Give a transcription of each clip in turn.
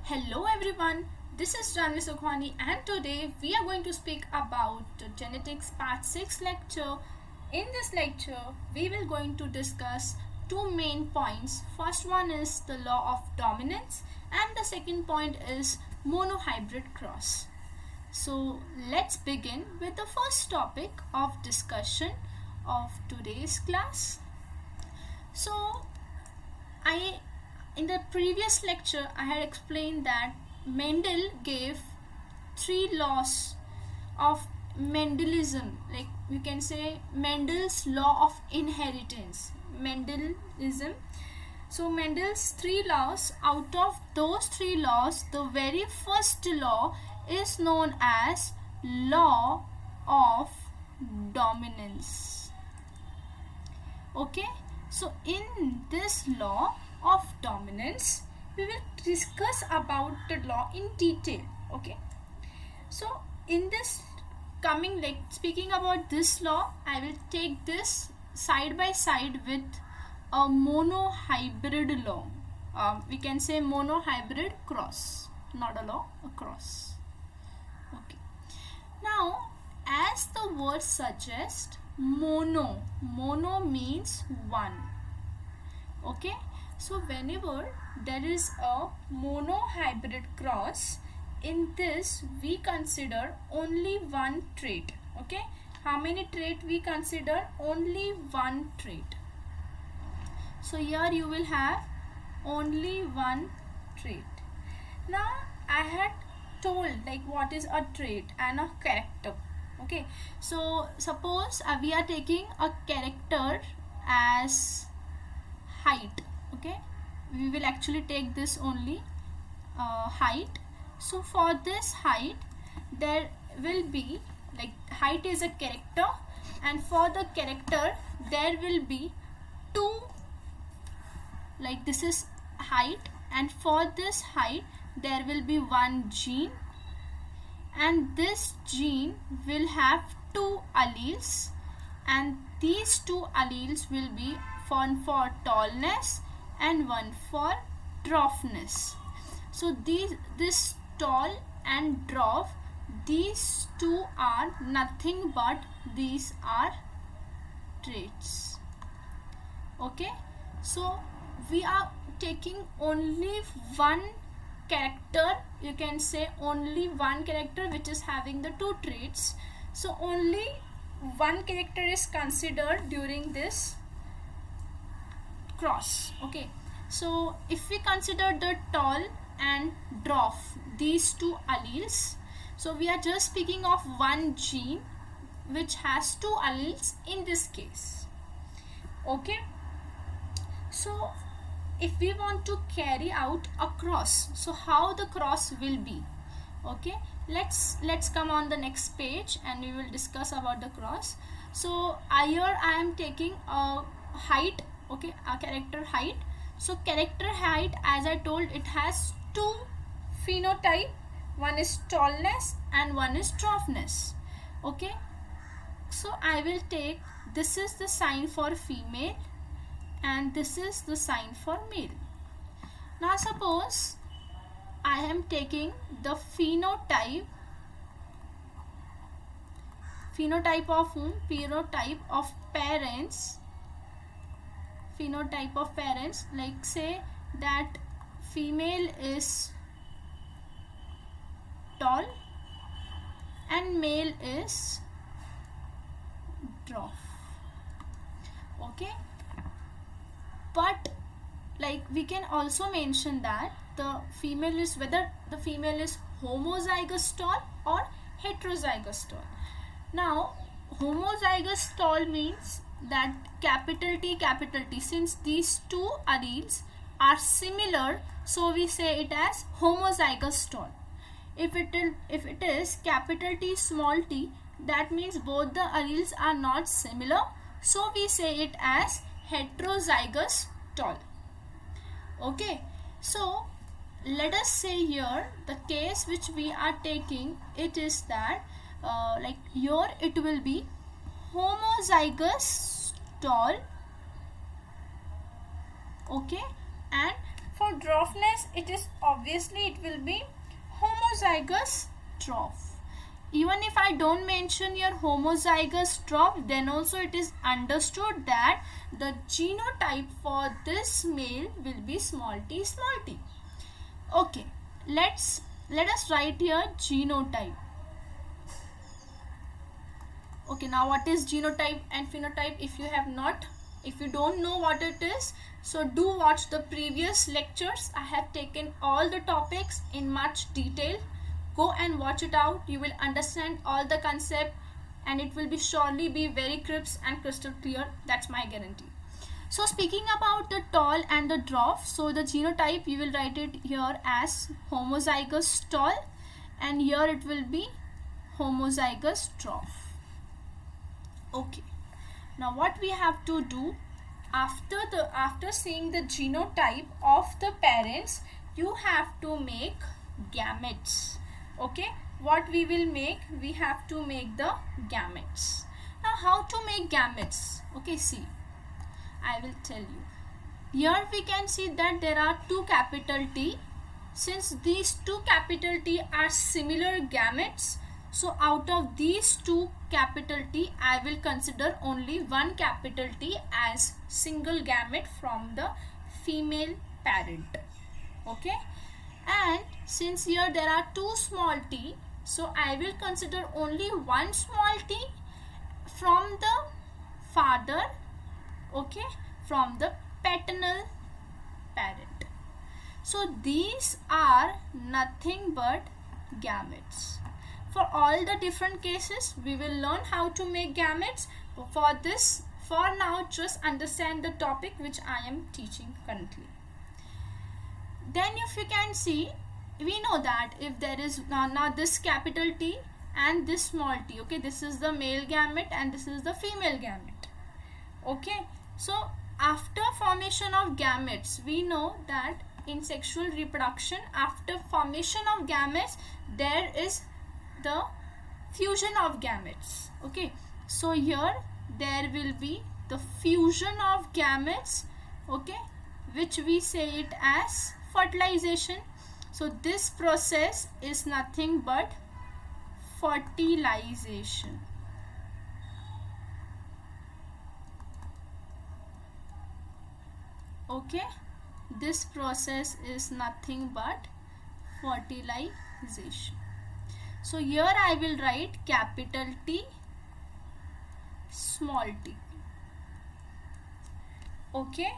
Hello everyone, this is Jaanvi S and today we are going to speak about genetics part 6 lecture. In this lecture, we will going to discuss two main points. First one is the law of dominance and the second point is monohybrid cross. So let's begin with the first topic of discussion of today's class. So in the previous lecture I had explained that Mendel gave three laws of Mendelism, like you can say Mendel's law of inheritance, Mendelism. So Mendel's three laws, out of those three laws, the very first law is known as law of dominance. Okay, so in this law of dominance we will discuss about the law in detail. Okay, so in this coming, like speaking about this law, I will take this side by side with a monohybrid law. We can say monohybrid cross, not a law, a cross. Okay, now as the word suggests, mono means one. Okay, so whenever there is a monohybrid cross, in this we consider only one trait. Okay, how many trait we consider? Only one trait. So here you will have only one trait. Now I had told like what is a trait and a character. Okay, so suppose we are taking a character as height. Okay, we will actually take this only height. So for this height there will be, like height is a character, and for the character there will be two, like this is height, and for this height there will be one gene, and this gene will have two alleles, and these two alleles will be one for tallness and one for dwarfness. So this tall and dwarf, these two are nothing but these are traits. Okay, so we are taking only one character, you can say only one character which is having the two traits. So only one character is considered during this cross. Okay, so if we consider the tall and dwarf, these two alleles, so we are just speaking of one gene which has two alleles in this case. Okay, so if we want to carry out a cross, so how the cross will be? Okay, let's come on the next page and we will discuss about the cross. So here I am taking a height. Okay, a character height. So character height, as I told, it has two phenotype, one is tallness and one is dwarfness. Okay, so I will take, this is the sign for female and this is the sign for male. Now suppose I am taking the phenotype of whom? Phenotype of parents. Phenotype of parents, like say that female is tall and male is dwarf. Okay, but like we can also mention that the female is, whether the female is homozygous tall or heterozygous tall. Now homozygous tall means that capital T, since these two alleles are similar, so we say it as homozygous tall. If it is capital T small t, that means both the alleles are not similar, so we say it as heterozygous tall. Okay, so let us say here the case which we are taking, it is that like here it will be homozygous tall. Okay, and for for dwarfness, it is obviously it will be homozygous dwarf. Even if I don't mention your homozygous dwarf, then also it is understood that the genotype for this male will be small t small t. Okay, let us write here genotype. Okay, now what is genotype and phenotype? If you don't know what it is, so do watch the previous lectures. I have taken all the topics in much detail. Go and watch it out. You will understand all the concept and it will be surely be very crisp and crystal clear. That's my guarantee. So speaking about the tall and the dwarf, so the genotype you will write it here as homozygous tall and here it will be homozygous dwarf. Okay. Now what we have to do after seeing the genotype of the parents, you have to make gametes. Okay, what we will make, we have to make the gametes. Now how to make gametes? Okay, see, I will tell you. Here we can see that there are two capital T. Since these two capital T are similar gametes, so out of these two capital T, I will consider only one capital T as single gamete from the female parent. Okay, and since here there are two small t, so I will consider only one small t from the father, okay, from the paternal parent. So these are nothing but gametes. For all the different cases, we will learn how to make gametes. For now, just understand the topic which I am teaching currently. Then if you can see, we know that if there is now this capital T and this small t, okay, this is the male gamete and this is the female gamete. Okay, so after formation of gametes, we know that in sexual reproduction, after formation of gametes, there is the fusion of gametes. Okay, so here there will be the fusion of gametes, okay, which we say it as fertilization. So this process is nothing but fertilization. Okay, this process is nothing but fertilization. So here I will write capital T, small t. Okay,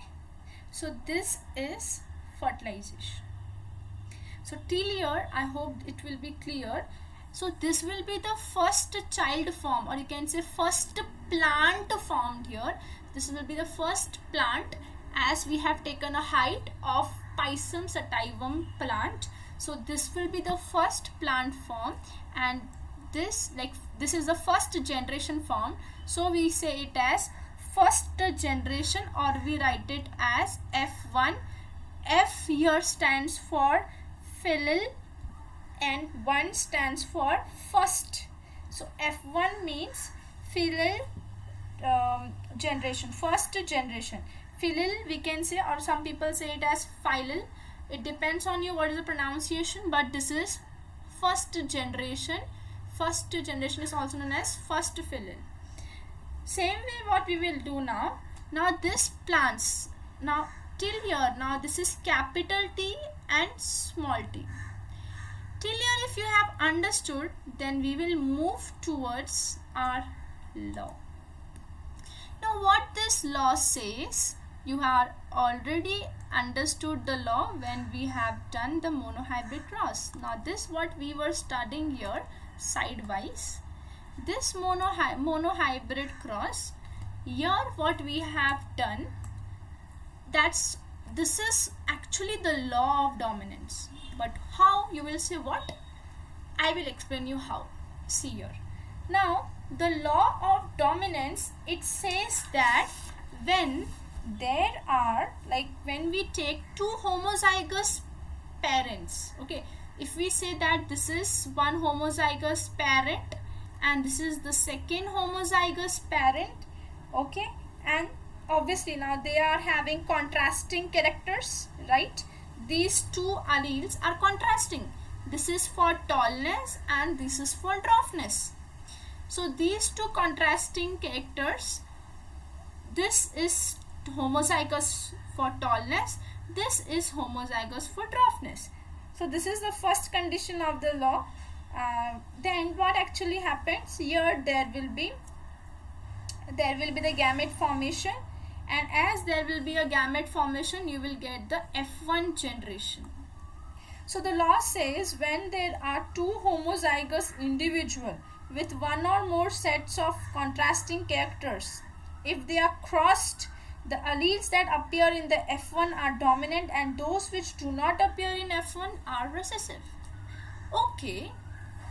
so this is fertilization. So till here I hope it will be clear. So this will be the first child form, or you can say first plant formed here. This will be the first plant, as we have taken a height of Pisum sativum plant. So this will be the first plant form, and this is the first generation form. So we say it as first generation, or we write it as F1. F here stands for filial and 1 stands for first. So F1 means filial generation, first generation. Filial we can say, or some people say it as filial. It depends on you what is the pronunciation, but this is first generation. First generation is also known as first filial. Same way what we will do now. Now this plants, now till here, now this is capital T and small t. Till here if you have understood, then we will move towards our law. Now what this law says, you have already understood the law when we have done the monohybrid cross. Now this what we were studying here sidewise. This monohybrid cross, here what we have done, this is actually the law of dominance. But how? You will say what? I will explain you how. See here. Now the law of dominance, it says that when there are, like when we take two homozygous parents, okay, if we say that this is one homozygous parent and this is the second homozygous parent, okay, and obviously now they are having contrasting characters, right? these two alleles are contrasting. This is for tallness and this is for dwarfness. So these two contrasting characters, this is homozygous for tallness, this is homozygous for dwarfness. So this is the first condition of the law. Then what actually happens here, there will be the gamete formation, and as there will be a gamete formation, you will get the F1 generation. So the law says when there are two homozygous individuals with one or more sets of contrasting characters, if they are crossed, the alleles that appear in the F1 are dominant and those which do not appear in F1 are recessive. Okay,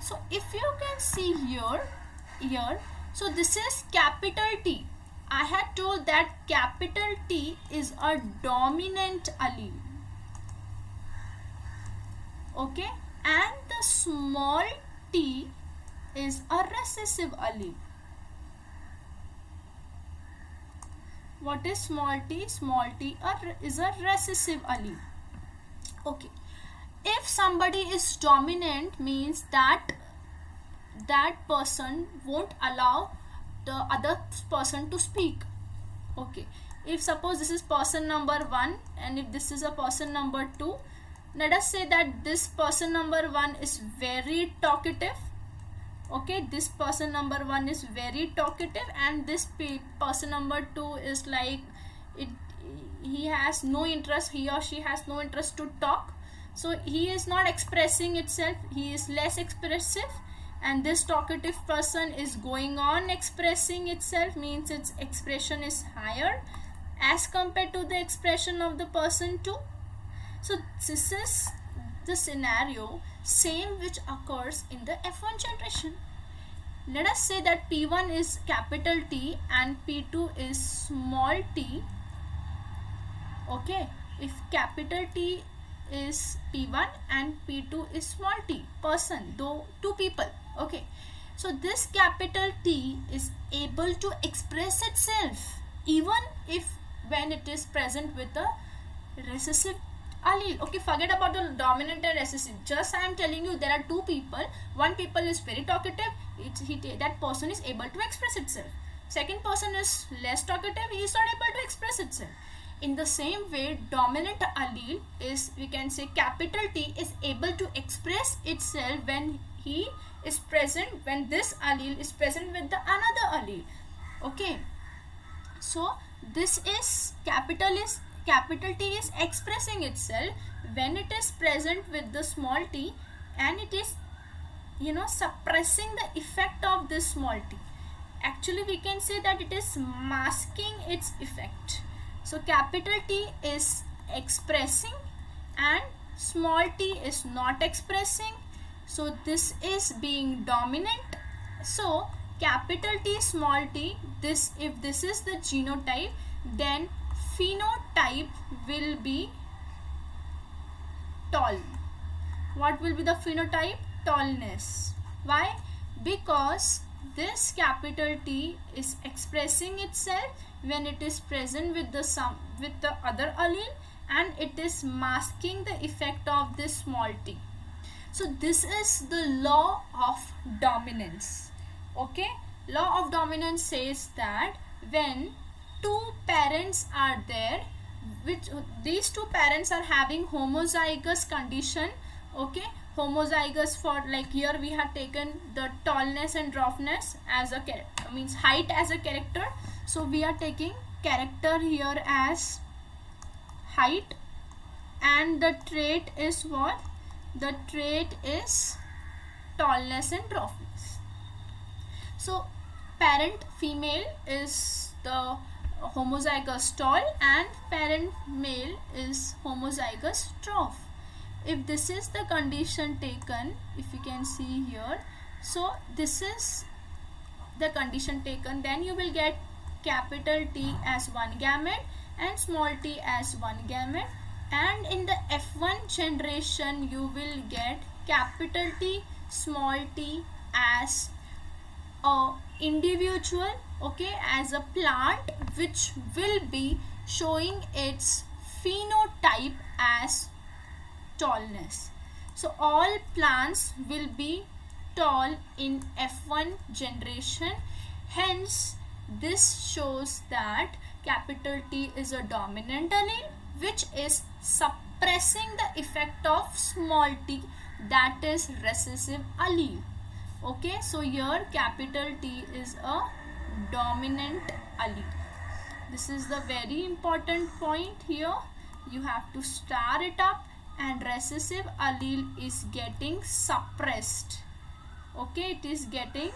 so if you can see here, so this is capital T. I had told that capital T is a dominant allele. Okay, and the small t is a recessive allele. What is small t? Small t is a recessive allele. Okay, if somebody is dominant, means that person won't allow the other person to speak. Okay, if suppose this is person number 1 and if this is a person number 2, let us say that this person number 1 is very talkative. Okay, this person number 1 is very talkative and this person number 2 is like he has no interest, he or she has no interest to talk. So he is not expressing itself, he is less expressive, and this talkative person is going on expressing itself, means its expression is higher as compared to the expression of the person 2. So this is the scenario same which occurs in the F1 generation. Let us say that P1 is capital T and P2 is small t. Okay, if capital T is P1 and P2 is small t, person, though two people. Okay, so this capital T is able to express itself even if when it is present with a recessive allele. Okay, forget about the dominant and recessive. Just I am telling you there are two people. One people is very talkative. That person is able to express itself. Second person is less talkative. He is not able to express itself. In the same way, dominant allele is, we can say, capital T is able to express itself when he is present, when this allele is present with the another allele. Okay, so this is capital T is expressing itself when it is present with the small t, and it is suppressing the effect of this small t. Actually we can say that it is masking its effect. So capital T is expressing and small t is not expressing. So this is being dominant. So capital T, small t, if this is the genotype, then phenotype will be tall. What will be the phenotype? Tallness. Why? Because this capital T is expressing itself when it is present with the other allele, and it is masking the effect of this small t. So this is the law of dominance. Okay, law of dominance says that when two parents are there, which these two parents are having homozygous condition. Okay, homozygous for, like here we have taken the tallness and dwarfness as a character, means height as a character. So we are taking character here as height, and the trait is what? The trait is tallness and dwarfness. So parent female is the homozygous tall and parent male is homozygous dwarf. If this is the condition taken, if you can see here, so this is the condition taken, then you will get capital T as one gamete and small t as one gamete, and in the F1 generation you will get capital T, small t as a individual, okay, as a plant, which will be showing its phenotype as tallness. So all plants will be tall in F1 generation. Hence, this shows that capital T is a dominant allele which is suppressing the effect of small t, that is recessive allele. Okay, so here capital T is a dominant allele. This is the very important point here. You have to star it up, and recessive allele is getting suppressed. Okay, it is getting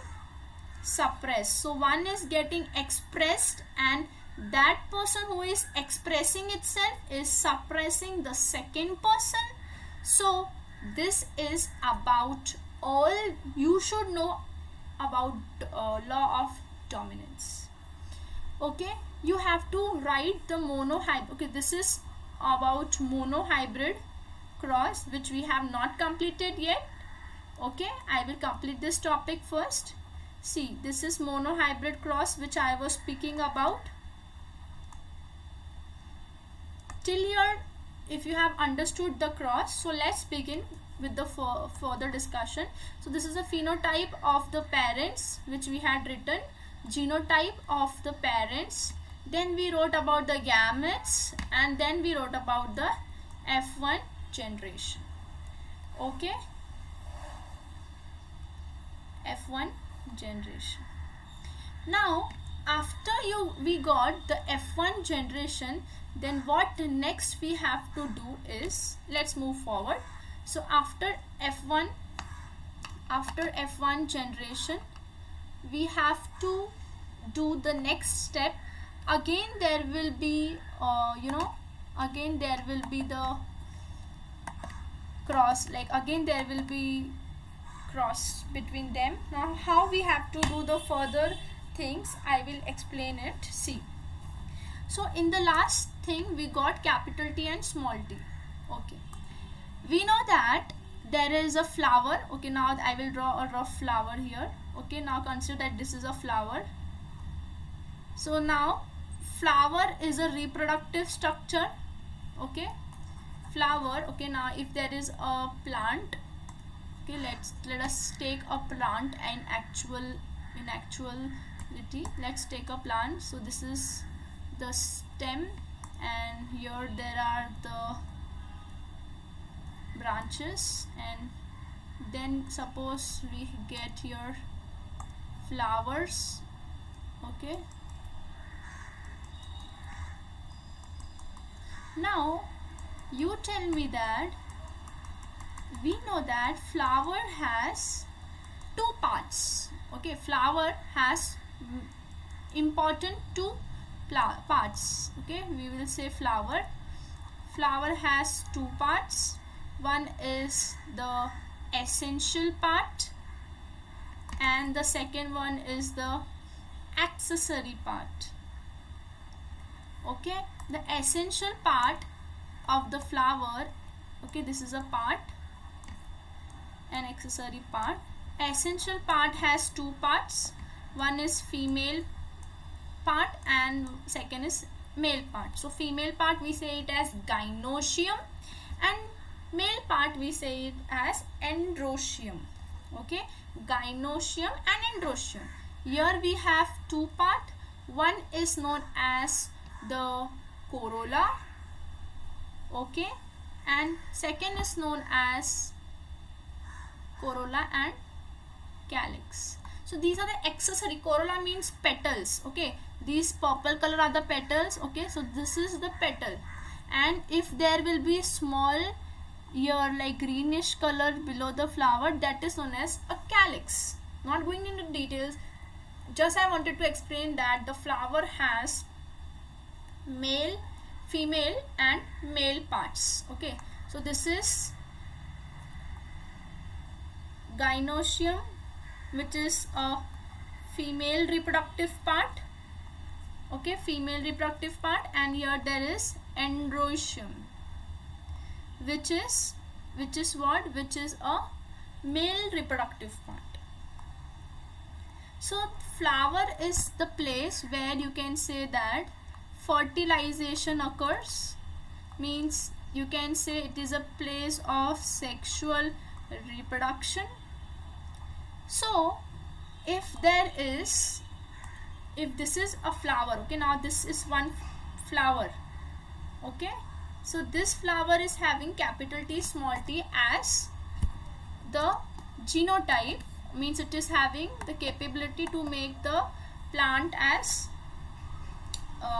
suppressed. So one is getting expressed, and that person who is expressing itself is suppressing the second person. So this is about all you should know about law of dominance. Okay, you have to write the monohybrid. Okay, this is about monohybrid cross, which we have not completed yet. Okay, I will complete this topic first. See, this is monohybrid cross which I was speaking about. Till here, if you have understood the cross, so let's begin with the further discussion. So this is a phenotype of the parents which we had written, genotype of the parents, then we wrote about the gametes, and then we wrote about the F1 generation. Okay, F1 generation. Now after we got the F1 generation, then what next we have to do is, let's move forward. So after F1 generation, we have to do the next step. Again there will be again there will be the cross, like again there will be cross between them. Now how we have to do the further things, I will explain it. See, so in the last thing we got capital T and small t. Okay, we know that there is a flower. Okay, now I will draw a rough flower here. Okay, now consider that this is a flower. So now flower is a reproductive structure. Okay, flower. Okay, now if there is a plant, okay, let us take a plant in actuality. Let's take a plant. So this is the stem, and here there are the branches, and then suppose we get here flowers. Okay, now you tell me that we know that flower has two parts. Okay, flower has important two parts. Okay, we will say flower has two parts. One is the essential part, and the second one is the accessory part. Okay, the essential part of the flower, okay, this is a part, an accessory part. Essential part has two parts. One is female part and second is male part. So female part we say it as gynoecium, and male part we say it as androecium. Okay, gynoecium and androecium. Here we have two parts. One is known as the corolla, okay, and second is known as corolla and calyx. So these are the accessory. Corolla means petals. Okay, these purple color are the petals. Okay, so this is the petal, and if there will be small here like greenish color below the flower, that is known as a calyx. Not going into details, just I wanted to explain that the flower has male, female and male parts. Okay, so this is gynoecium, which is a female reproductive part. Okay, female reproductive part, and here there is androecium, which is what? Which is a male reproductive part. So flower is the place where you can say that fertilization occurs, means you can say it is a place of sexual reproduction. So if this is a flower, okay, now this is one flower, okay, so this flower is having capital T small t as the genotype, means it is having the capability to make the plant as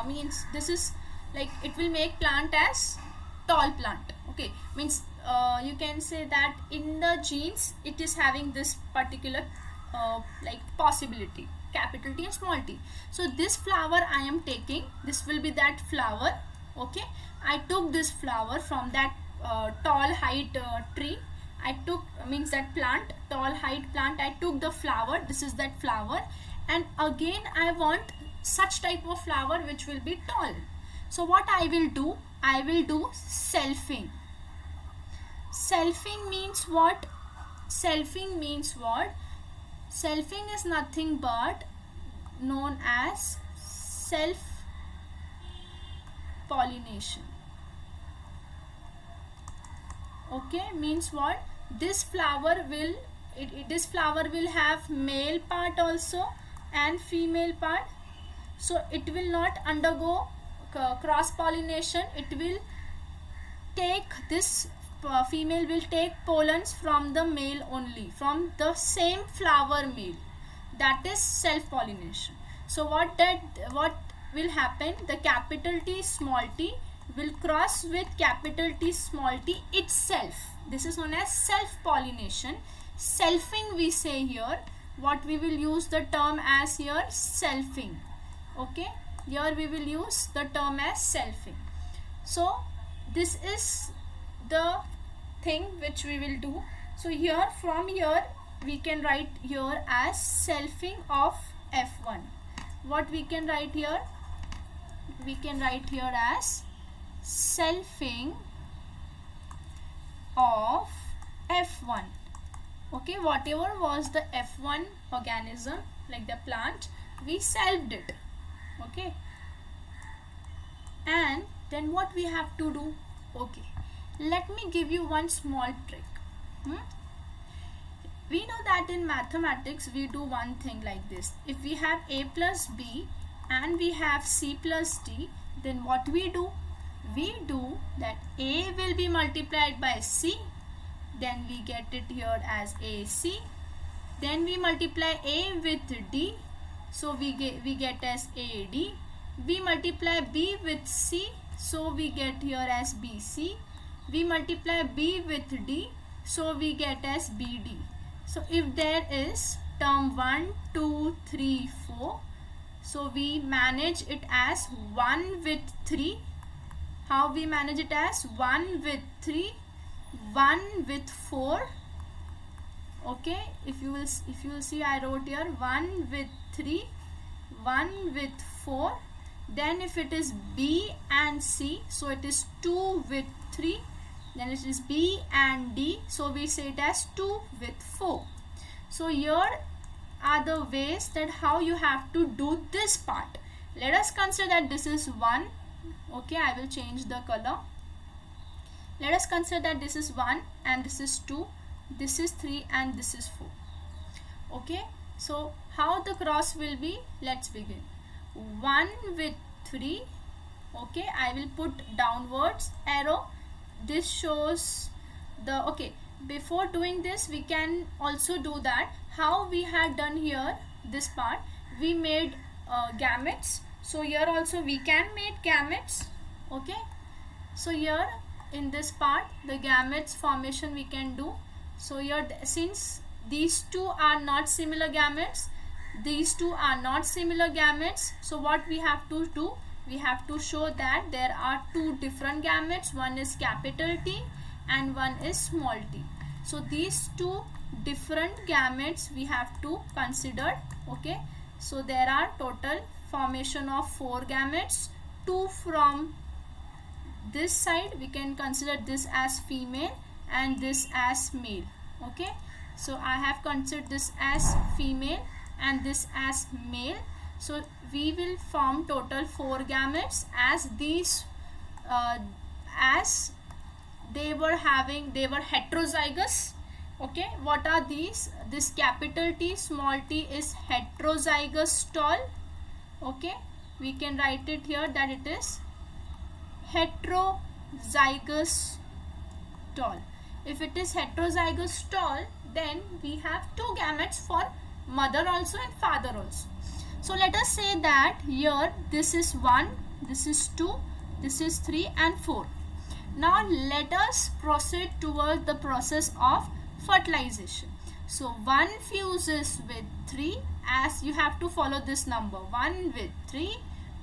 means this is like it will make plant as tall plant, okay, means you can say that in the genes it is having this particular like possibility, capital T and small t. So this flower I am taking, this will be that flower, okay, I took this flower from that tall height tree, I took means that plant, tall height plant, I took the flower, this is that flower, and again I want such type of flower which will be tall. So what I will do selfing. Selfing means what? Selfing means what? Selfing is nothing but known as self pollination. Okay, means what? This flower will have male part also and female part, so it will not undergo cross pollination. It will take this female will take pollens from the male only, from the same flower male, that is self pollination. So what will happen, the capital T small t will cross with capital T small t itself. This is known as self pollination. Selfing we say here. What we will use the term as here? Selfing. Okay, here we will use the term as selfing. So this is the thing which we will do. So here, from here we can write here as selfing of F1. What we can write here? We can write here as selfing of F1. Okay, whatever was the F1 organism, like the plant, we selfed it. Okay, and then what we have to do? Okay, let me give you one small trick. We know that in mathematics we do one thing like this. If we have a plus b and we have c plus d, then what we do? We do that a will be multiplied by c, then we get it here as ac, then we multiply a with d, so we get as ad, we multiply b with c, so we get here as bc, we multiply b with d, so we get as bd. So if there is term 1, 2, 3, 4, so we manage it as 1 with 3. How we manage it as 1 with 3, 1 with 4. Okay, if you will see, I wrote here 1 with 3, 1 with 4. Then if it is B and C, so it is 2 with 3. Then it is B and D, so we say it as 2 with 4. So here are the ways that how you have to do this part. Let us consider that this is 1. Okay, I will change the color. Let us consider that this is 1 and this is 2, this is 3 and this is 4. Okay, so how the cross will be? Let's begin. 1 with 3. Okay, I will put downwards arrow. This shows the, okay, before doing this we can also do that. How we had done here, this part, we made gametes. So here also we can make gametes. Okay, so here in this part the gametes formation we can do. So here, since these two are not similar gametes, so what we have to do? We have to show that there are two different gametes. One is capital T and one is small t. So these two different gametes we have to consider. Okay, so there are total formation of 4 gametes. 2 from this side, we can consider this as female and this as male. Okay, so I have considered this as female and this as male. So we will form total 4 gametes as these as they were heterozygous. Okay, what are these? This capital T, small t is heterozygous tall. Okay, we can write it here that it is heterozygous tall. If it is heterozygous tall, then we have two gametes for mother also and father also. So let us say that here this is 1, this is 2, this is 3 and 4. Now let us proceed towards the process of fertilization. So 1 fuses with 3, as you have to follow this number, 1 with 3,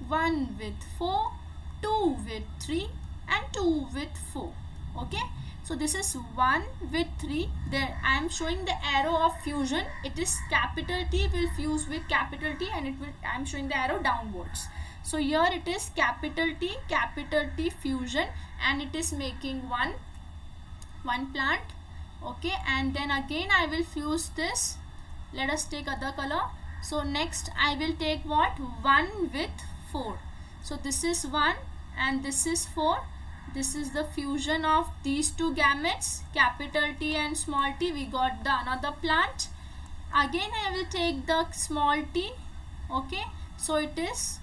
1 with 4, 2 with 3 and 2 with 4. Okay, so this is 1 with 3. There I am showing the arrow of fusion. It is capital T will fuse with capital T, and I am showing the arrow downwards. So here it is capital T fusion, and it is making one plant. Okay, and then again I will fuse this. Let us take other color. So next I will take what? 1 with 4. So this is 1 and this is 4. This is the fusion of these two gametes, capital T and small t. We got the another plant. Again I will take the small t. Okay, so it is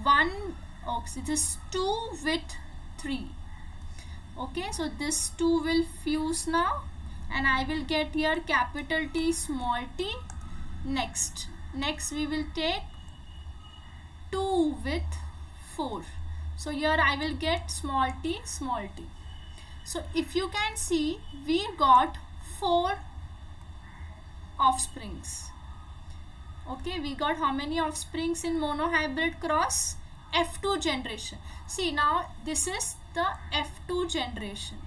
1, it is 2 with 3. Okay, so this 2 will fuse now, and I will get here capital T, small t. Next we will take 2 with 4. So here I will get small t, small t. So if you can see, we got 4 offsprings. Okay, we got how many offsprings in monohybrid cross? F2 generation. See, now this is the F2 generation.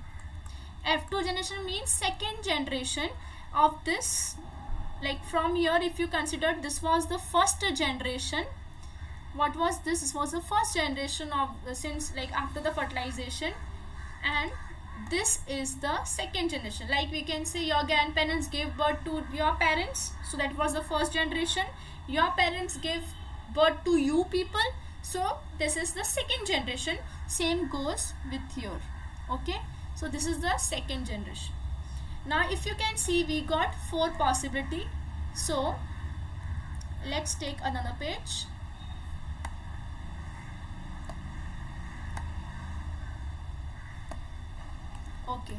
F2 generation means second generation of this. Like from here, if you consider this was the first generation. What was this? This was the first generation of since like after the fertilization, and this is the second generation. Like we can say your grandparents gave birth to your parents, so that was the first generation. Your parents gave birth to you people, so this is the second generation. Same goes with here. Okay, so this is the second generation. Now if you can see, we got 4 possibility. So let's take another page. Okay,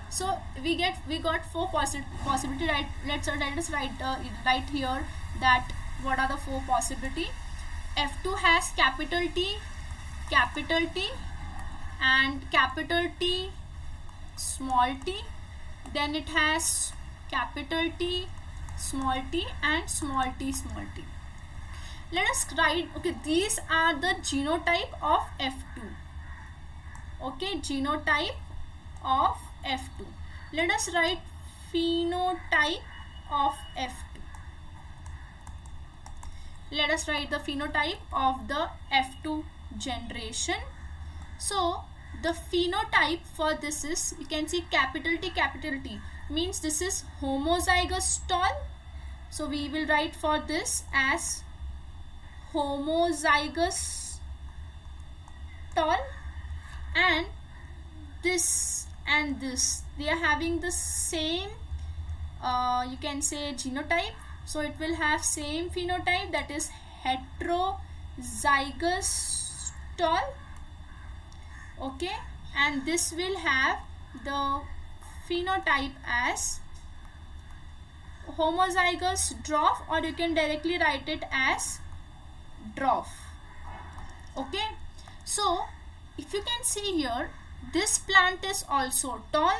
so we got 4 possibility. Right, let's write here that what are the 4 possibility. F2 has capital T and capital T, small t. Then it has capital T, small t and small t, small t. Let us write, okay, these are the genotype of F2. Okay, genotype of F2. Let us write phenotype of F2. Let us write the phenotype of the F2 generation. So the phenotype for this is, you can see capital T means this is homozygous tall. So we will write for this as homozygous tall, and this and this, they are having the same you can say genotype, so it will have same phenotype, that is heterozygous tall. Okay, and this will have the phenotype as homozygous dwarf, or you can directly write it as dwarf. Okay, so if you can see here, this plant is also tall,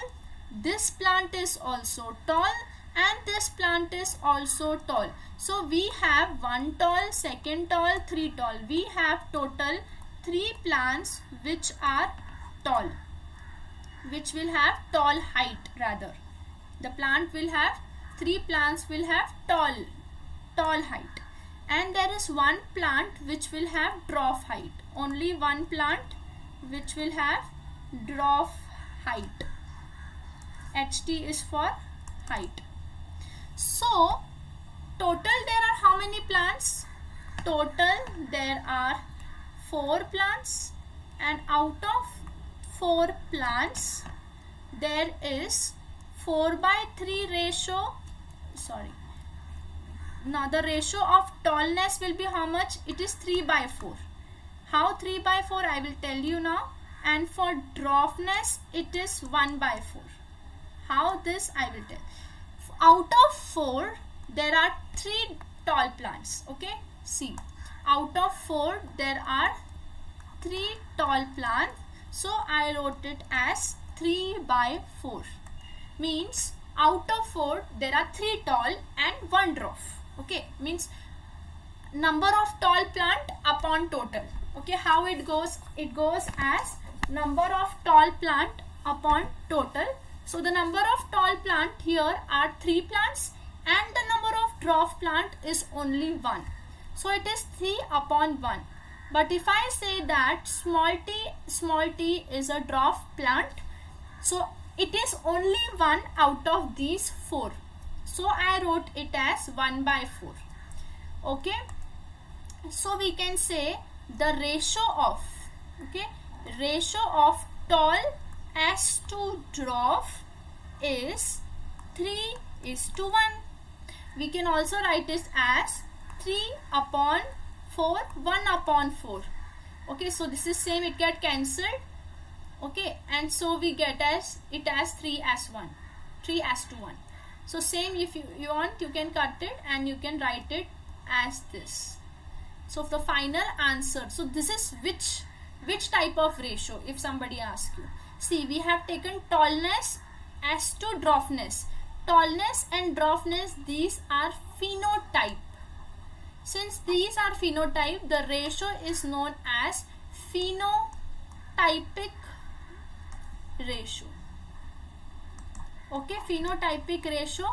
this plant is also tall, and this plant is also tall. So we have 1 tall, 2nd tall, 3 tall. We have total 3 plants which are tall, which will have tall height rather. The plant will have 3 plants will have tall height, and there is 1 plant which will have dwarf height. Only 1 plant which will have dwarf height. HT is for height. So total there are how many plants? Total there are 4 plants, and out of 4 plants, there is 4:3 ratio. Sorry. Now the ratio of tallness will be how much? It is 3/4. How 3/4? I will tell you now. And for dwarfness, it is 1/4. How this I will tell. Out of 4, there are 3 tall plants. Okay. See. Out of 4, there are 3 tall plants. So I wrote it as 3/4. Means out of 4, there are 3 tall and 1 dwarf. Okay. Means number of tall plant upon total. Okay. How it goes? It goes as number of tall plant upon total. So the number of tall plant here are 3 plants and the number of dwarf plant is only 1. So it is 3/1. But if I say that small t is a dwarf plant, so it is only 1 out of these 4. So I wrote it as 1/4. Okay. So we can say the ratio of, okay, ratio of tall as to dwarf is 3:1. We can also write it as 3/4, 1/4. Okay, so this is same, it get cancelled. Okay, and so we get as it as 3:1, 3:1. So same, if you want, you can cut it and you can write it as this. So the final answer, so this is which type of ratio, if somebody asks you. See, we have taken tallness as to dwarfness. Tallness and dwarfness, these are phenotype. Since these are phenotype, the ratio is known as phenotypic ratio. Okay, phenotypic ratio,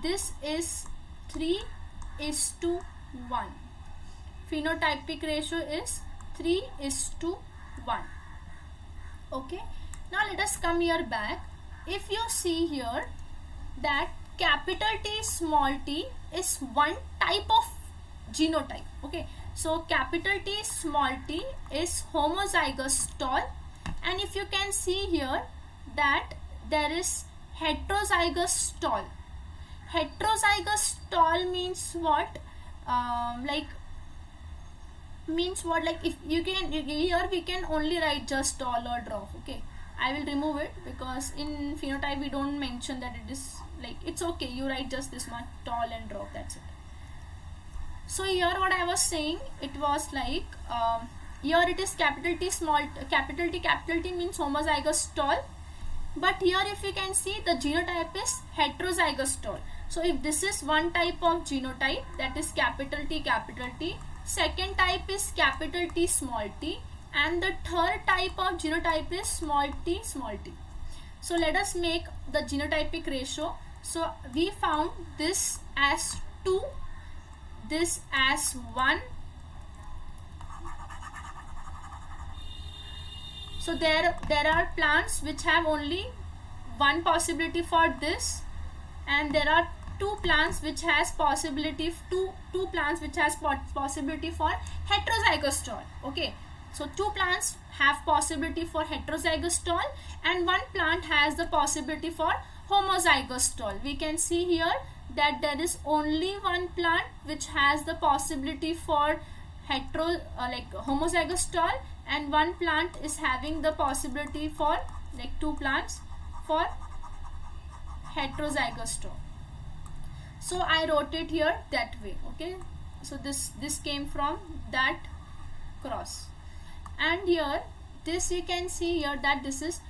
this is 3:1. Phenotypic ratio is 3:1. Okay, now let us come here back. If you see here that capital T small t is one type of genotype. Okay, so capital T small t is homozygous tall, and if you can see here that there is heterozygous tall. Heterozygous tall means what? Like if you can, here we can only write just tall or dwarf. Okay, I will remove it because in phenotype we don't mention that it is like, it's okay, you write just this much, tall and dwarf, that's it. So here what I was saying, it was like here it is capital T small, capital T means homozygous tall, but here if you can see the genotype is heterozygous tall. So if this is one type of genotype, that is capital T, second type is capital T small t, and the third type of genotype is small t. So let us make the genotypic ratio. So we found this as 2, this as 1. So there are plants which have only one possibility for this, and there are two plants which has possibility, two plants which has possibility for heterozygous tall. Okay, so 2 plants have possibility for heterozygous tall and 1 plant has the possibility for homozygous tall. We can see here that there is only 1 plant which has the possibility for homozygous tall, and 1 plant is having the possibility for, like, 2 plants for heterozygous tall. So I wrote it here that way. Okay, so this came from that cross, and here this you can see here that this is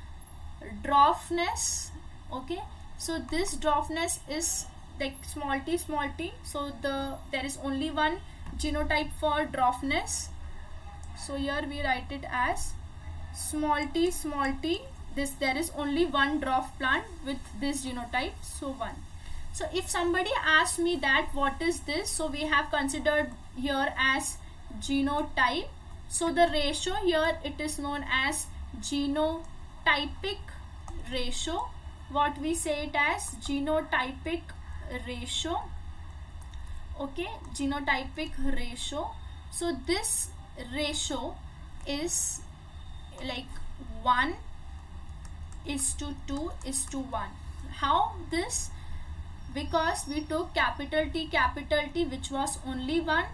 dwarfness. Okay, so this dwarfness is like small t. So there is only one genotype for dwarfness. So here we write it as small t. This, there is only one dwarf plant with this genotype, so 1. So if somebody asks me that what is this, so we have considered here as genotype. So the ratio here, it is known as genotypic ratio. What we say it as genotypic ratio. Okay, genotypic ratio. So this ratio is like 1 1:2:1. How this? Because we took capital T which was only 1,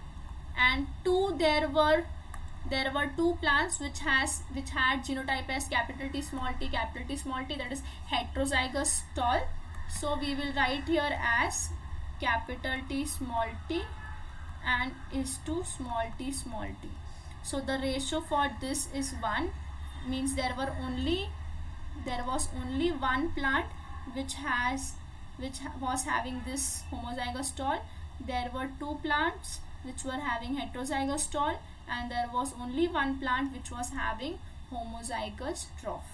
and 2 there were 2 plants which had genotype as capital T small t, that is heterozygous tall. So we will write here as capital T small t and is to small t. So the ratio for this is 1, means there was only one plant which was having this homozygous tall. There were 2 plants which were having heterozygous tall, and there was only one plant which was having homozygous dwarf.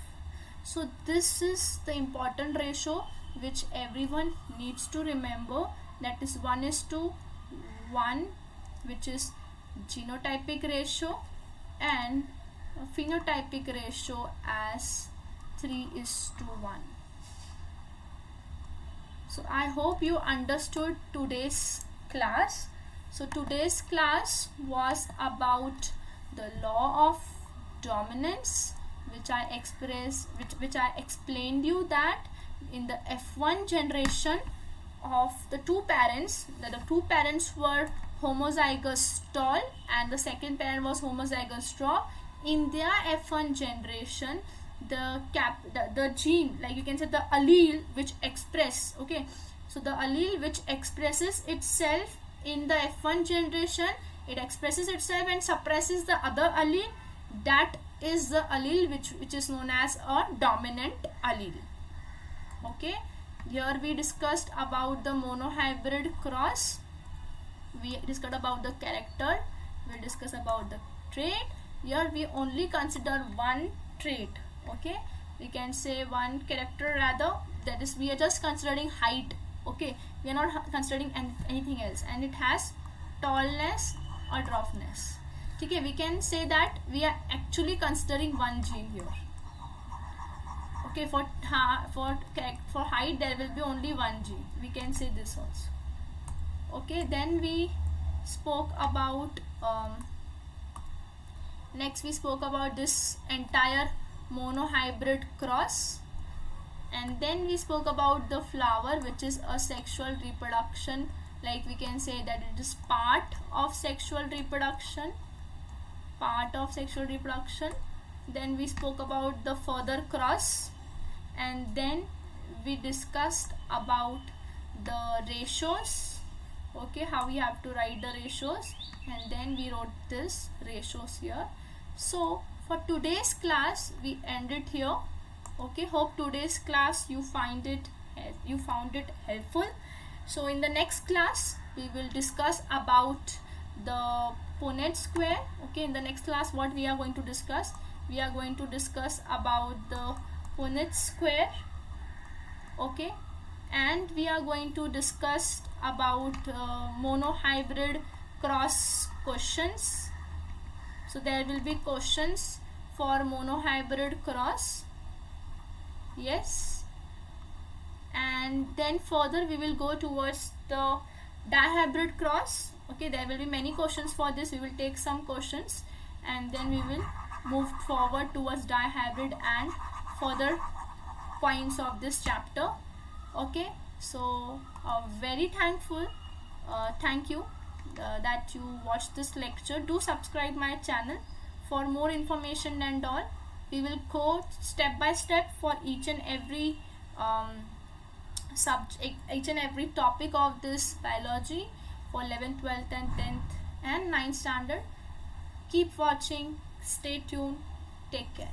So this is the important ratio which everyone needs to remember, that is 1:1, which is genotypic ratio, and phenotypic ratio as 3:1. So I hope you understood today's class. So today's class was about the law of dominance, which I explained you that in the F1 generation of the two parents, the two parents were homozygous tall and the second parent was homozygous dwarf. In their F1 generation, the gene, like you can say the allele which express, okay, so the allele which expresses itself in the F1 generation, it expresses itself and suppresses the other allele. That is the allele which is known as a dominant allele. Okay, here we discussed about the monohybrid cross, we discussed about the character, we discussed about the trait. Here we only consider one trait, okay, we can say one character rather, that is we are just considering height, okay, we are not considering anything else, and it has tallness or dwarfness. Okay, we can say that we are actually considering one gene here. Okay, for height there will be only one gene, we can say this also. Okay, then we spoke about next we spoke about this entire monohybrid cross, and then we spoke about the flower, which is a sexual reproduction, like we can say that it is part of sexual reproduction. Then we spoke about the further cross, and then we discussed about the ratios, okay, how we have to write the ratios, and then we wrote this ratios here. So for today's class we end it here. Okay, hope today's class you found it helpful. So in the next class we will discuss about the Punnett square. Okay, in the next class what we are going to discuss, we are going to discuss about the Punnett square, okay, and we are going to discuss about monohybrid cross questions. So there will be questions for monohybrid cross, yes, and then further we will go towards the dihybrid cross. Okay, there will be many questions for this, we will take some questions and then we will move forward towards dihybrid and further points of this chapter. Okay, so very thankful, thank you that you watched this lecture. Do subscribe my channel for more information and all. We will go step by step for each and every subject, each and every topic of this biology for 11th, 12th and 10th and 9th standard. Keep watching, stay tuned, take care.